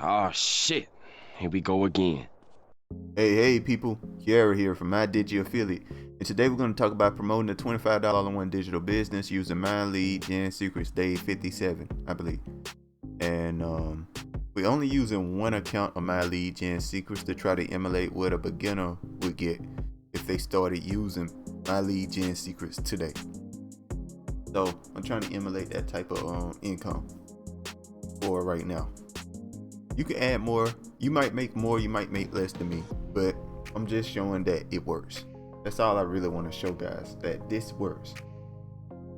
Oh shit. Here we go again. Hey people, Kiara here from My Digi Affiliate, and today we're going to talk about promoting a $25 all-in-one digital business using MyLead Gen Secrets Day 57, I believe. And we're only using one account of MyLead Gen Secrets to try to emulate what a beginner would get if they started using MyLead Gen Secrets today. So I'm trying to emulate that type of income for right now. You can add more, you might make more, you might make less than me, but I'm just showing that it works. That's all I really want to show guys, that this works.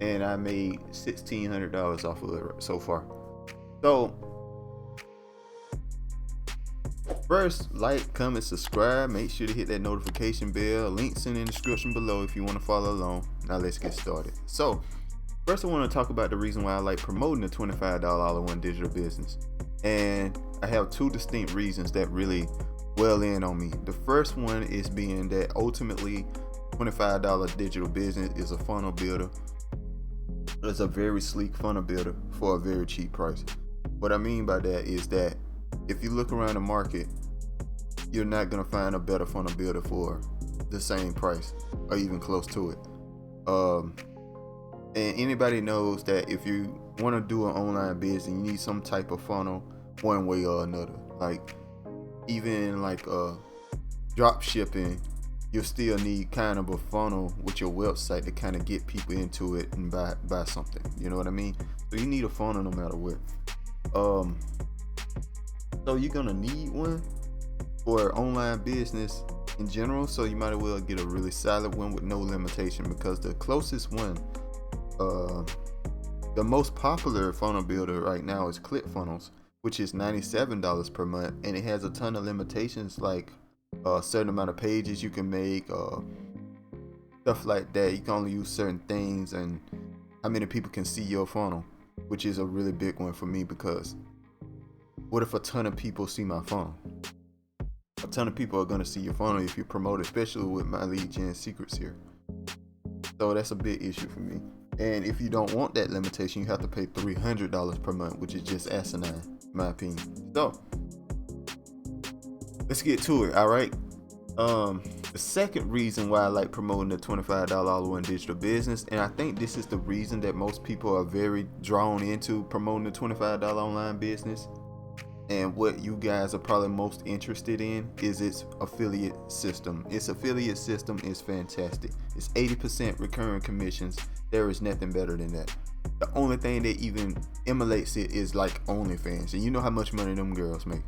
And I made $1,600 off of it so far. So first, like, comment, subscribe, make sure to hit that notification bell. Links in the description below if you want to follow along. Now let's get started. So first I want to talk about the reason why I like promoting a $25 all-in-one digital business. And I have two distinct reasons that really well in on me. The first one is being that ultimately $25 digital business is a funnel builder. It's a very sleek funnel builder for a very cheap price. What I mean by that is that if you look around the market, you're not going to find a better funnel builder for the same price or even close to it. And anybody knows that if you want to do an online business, you need some type of funnel one way or another. Like even like drop shipping, you'll still need kind of a funnel with your website to kind of get people into it and buy something. You know what I mean? So you need a funnel no matter what. So you're gonna need one for online business in general. So you might as well get a really solid one with no limitation, because the closest one, the most popular funnel builder right now is ClickFunnels, which is $97 per month, and it has a ton of limitations, like a certain amount of pages you can make, stuff like that. You can only use certain things, and how many people can see your funnel, which is a really big one for me, because what if a ton of people see my funnel? A ton of people are going to see your funnel if you promote it, especially with MyLead Gen Secrets here. So that's a big issue for me. And if you don't want that limitation, you have to pay $300 per month, which is just asinine, in my opinion. So let's get to it. All right. The second reason why I like promoting the $25 all-in-one digital business, and I think this is the reason that most people are very drawn into promoting the $25 online business, and what you guys are probably most interested in, is its affiliate system. Its affiliate system is fantastic. It's 80% recurring commissions. There is nothing better than that. The only thing that even emulates it is like OnlyFans, and you know how much money them girls make.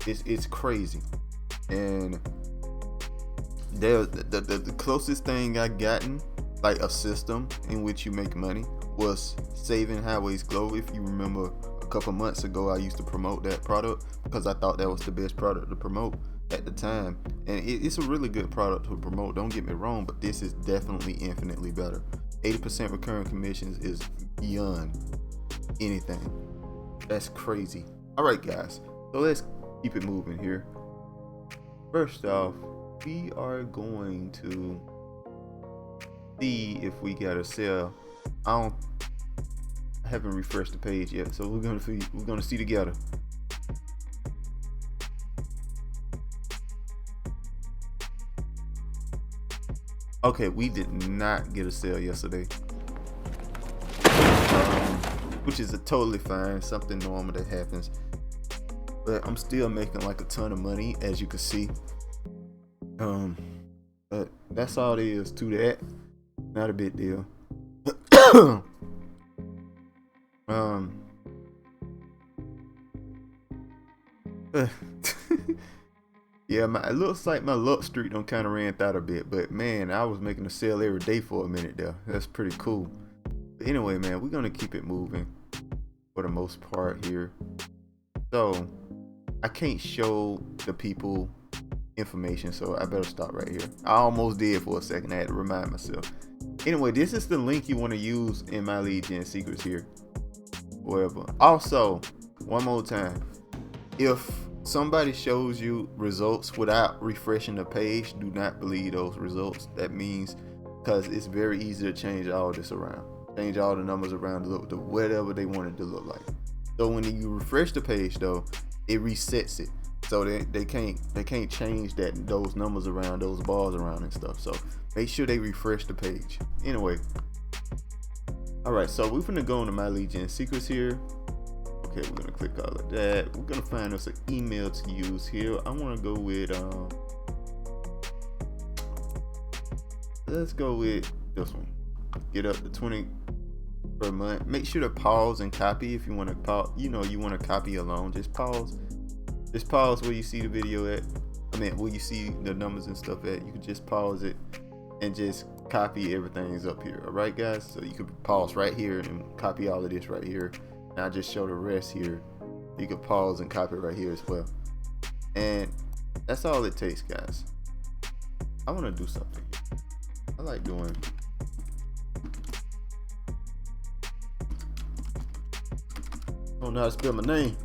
It's crazy. And the closest thing I gotten, like a system in which you make money, was Saving Highways Glow. If you remember, a couple months ago I used to promote that product because I thought that was the best product to promote at the time, and it's a really good product to promote, don't get me wrong, but this is definitely infinitely better. 80% recurring commissions is beyond anything. That's crazy. All right guys, so let's keep it moving here. First off, we are going to see if we got a sale. I haven't refreshed the page yet, so we're gonna see together. Okay, we did not get a sale yesterday, which is totally fine, something normal that happens. But I'm still making like a ton of money, as you can see. But that's all there is to that. Not a big deal. Yeah, it looks like my luck streak done kind of ran out a bit, but man, I was making a sale every day for a minute there. That's pretty cool. But anyway, man, we're gonna keep it moving for the most part here. So I can't show the people information, so I better stop right here. I almost did for a second. I had to remind myself. Anyway, this is the link you want to use in MyLead Gen Secrets here. Whatever. Also, one more time, if somebody shows you results without refreshing the page, do not believe those results. That means, because it's very easy to change all this around, change all the numbers around to look to whatever they want it to look like. So when you refresh the page though, it resets it. So they can't change those numbers around, those bars around and stuff. So make sure they refresh the page. Anyway, all right. So we're gonna go into My Lead Gen Secrets here. Okay, we're gonna click all of that. We're gonna find us an email to use here. I want to go with let's go with this one. Get up to 20 per month. Make sure to pause and copy if you want to pause. You want to copy alone. Just pause. Just pause where you see the video at. Where you see the numbers and stuff at. You can just pause it and just copy everything's up here. All right, guys. So you can pause right here and copy all of this right here. And I just show the rest here. You can pause and copy right here as well. And that's all it takes, guys. I want to do something here. I like doing. I don't know how to spell my name.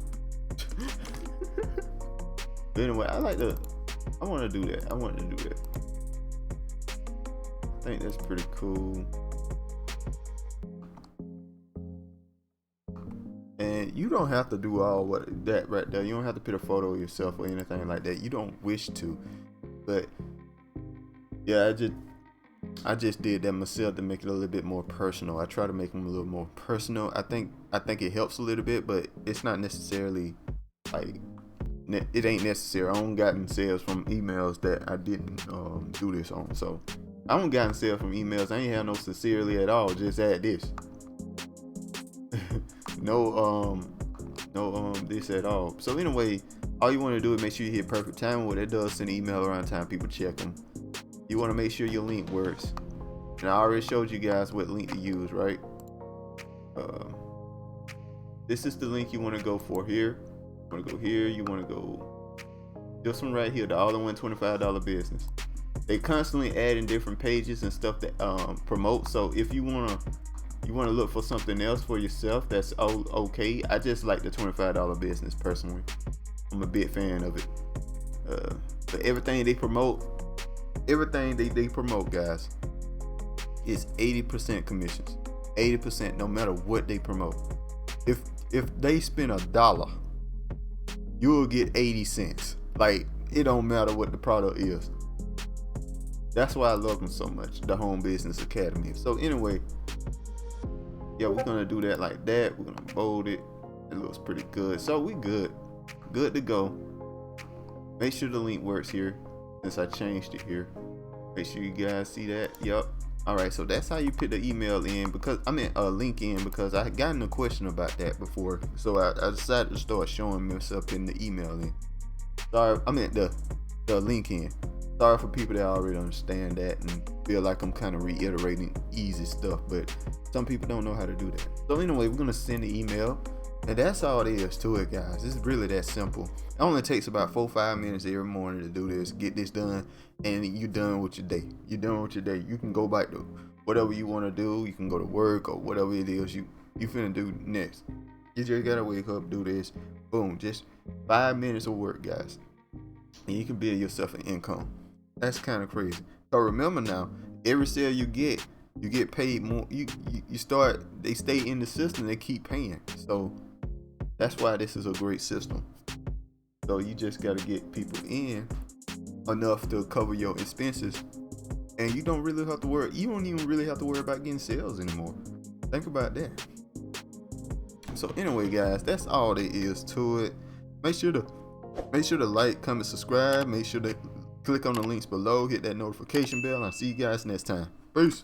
But anyway, I want to do that. I think that's pretty cool. And you don't have to do all that right there. You don't have to put a photo of yourself or anything like that. You don't wish to. But yeah, I just did that myself to make it a little bit more personal. I try to make them a little more personal. I think it helps a little bit, but it's not necessarily like, it ain't necessary. I don't gotten sales from emails that I didn't do this on. So I don't gotten sales from emails. I ain't have no sincerely at all. Just add this. no this at all. So anyway, all you want to do is make sure you hit perfect time. What it does, send an email around time people check them. You want to make sure your link works. And I already showed you guys what link to use, right? This is the link you want to go for here. You want to go here. You want to go this one right here, the all-in-one $25 business. They constantly adding different pages and stuff that promote. So if you want to look for something else for yourself, that's okay. I just like the $25 business personally. I'm a big fan of it. But everything they promote, guys, is 80% commissions. 80% no matter what they promote. If they spend $1, you will get 80 cents. Like, it don't matter what the product is. That's why I love them so much, the Home Business Academy. So anyway, yeah, we're gonna do that like that. We're gonna bold it. It looks pretty good. So we good to go. Make sure the link works here, since I changed it here. Make sure you guys see that. Yep. All right, so that's how you put the email in, because link in, because I had gotten a question about that before. So I decided to start showing myself in the email in. Sorry, the link in. Sorry for people that already understand that and feel like I'm kind of reiterating easy stuff, but some people don't know how to do that. So anyway, we're gonna send the email, and that's all it is to it, guys. It's really that simple. It only takes about 4-5 minutes every morning to do this, get this done, and you're done with your day. You can go back to whatever you want to do. You can go to work or whatever it is you finna do next. You just gotta wake up, do this, boom, just 5 minutes of work, guys, and you can build yourself an income. That's kind of crazy. So remember now, every sale you get paid more. They stay in the system, they keep paying. So that's why this is a great system. So you just got to get people in enough to cover your expenses, and you don't really have to worry. You don't even really have to worry about getting sales anymore. Think about that. So anyway, guys, that's all there is to it. Make sure to like, comment, subscribe. Make sure to click on the links below, hit that notification bell. I'll see you guys next time. Peace.